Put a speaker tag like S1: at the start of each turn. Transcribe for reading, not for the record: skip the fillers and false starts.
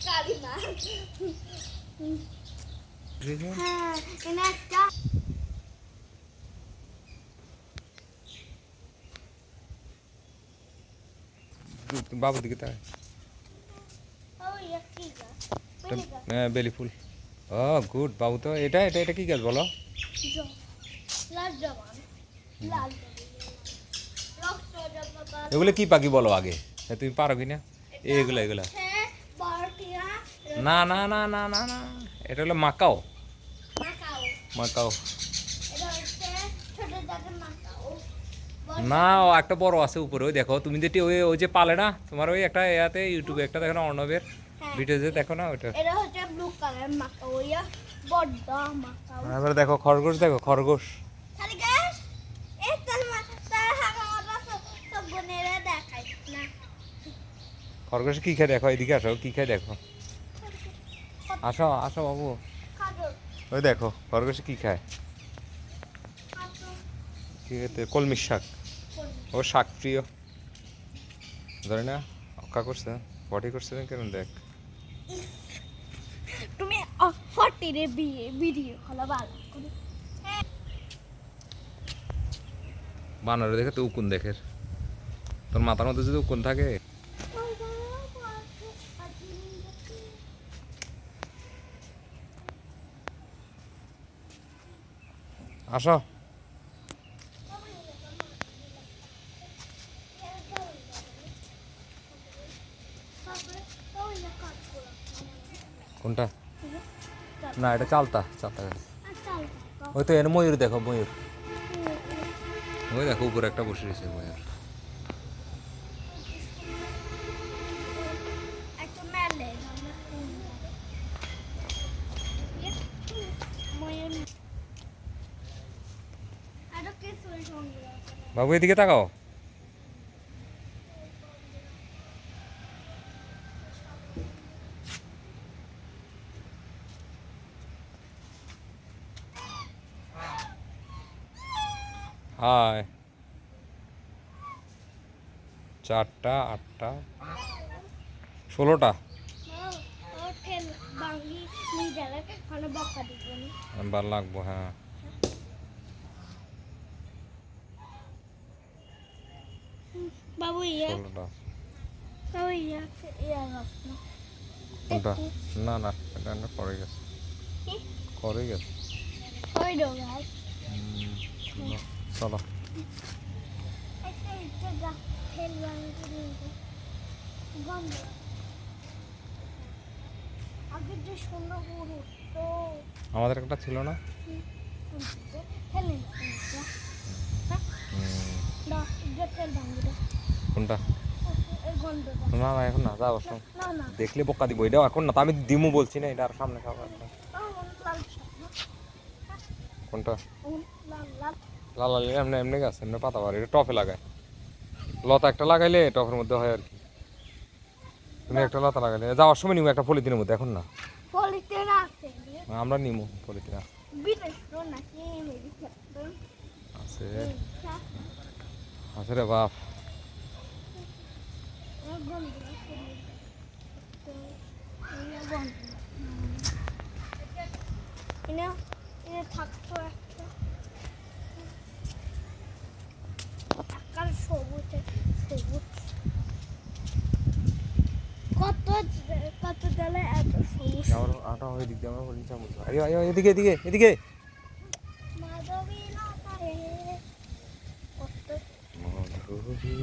S1: কালিমা হ্যাঁ এনে একটা
S2: বাবুর দিকে তাই বেলি ফুল ও গুড বাবু তো এটা এটা এটা কি গাছ বলো এগুলো কি পাখি বলো আগে তুমি পারো কি না এগুলা এগুলা না না না না না না এটা হলো মাকাও মাকাও না ও একটা বড় আছে উপরে ওই দেখো তুমি যেটি ওই ওই যে পালে না তোমার ওই একটা ইয়াতে ইউটিউবে একটা দেখো না অর্ণবের ভিডিওতে দেখো না ওইটা
S1: এটা হচ্ছে ব্লু কালার মাকাও ইয়া বড় মাকাও
S2: এবারে দেখো খরগোশ দেখো খরগোশ
S1: খালি গাছ এই তার হাগাটা সব গনেরে দেখাই না
S2: খরগোশ কি খায় দেখো এদিকে আসো কি খায় দেখো আসো আসো বাবু ওই দেখো খরগোশ কি খায় কি খেতে কলমির শাক ও শাক প্রিয় ধরে না অক্কা করছে পটি করছে কেন দেখ
S1: তুমি 40 রে ভিডিও হলো ভালো করে
S2: বানরে দেখে তো উকুন দেখে তোর মাথার মধ্যে যদি উকুন থাকে আসো কোনটা না এটা চালতা চালতা গাছ ওই তো এর ময়ূর দেখো ময়ূর ওই দেখো উপরে একটা বসে রয়েছে ময়ূর বাবু এদিকে তাকাও হাই 4টা 8টা 16টা বার লাগবো হ্যাঁ
S1: বাবু ইয়া
S2: 16টা
S1: বাবু ইয়া ইয়া
S2: কোনটা না না এটা না পড়ে গেছে করে গেছে
S1: ওই দো গাছ
S2: চলো আমাদের একটা ছিল না কোনটা না না এখন না যাও দেখলে বোকা দিব এটাও এখন না তো আমি দিমু বলছি না এটা আর সামনে খাবো কোনটা লাল লাল এমনি এমনি গাছ এমনি পাতা পারে এটা টফে লাগায় লতা একটা লাগাইলে টফের মধ্যে হয় আর কি তুমি একটা লতা লাগাইলে যাওয়ার সময় নিবো একটা পলিথিনের মধ্যে এখন না আমরা নিমু পলিথিন আছে আছে রে বাপ
S1: থাকতো একটা সবুজ সবুজ কত কত দলে এত সবুজ
S2: আমার আটা হয়ে দিক দিয়ে আমরা বলি চামচ আরে আয় এদিকে এদিকে এদিকে
S1: মাধবী লতা রে কত
S2: মাধবী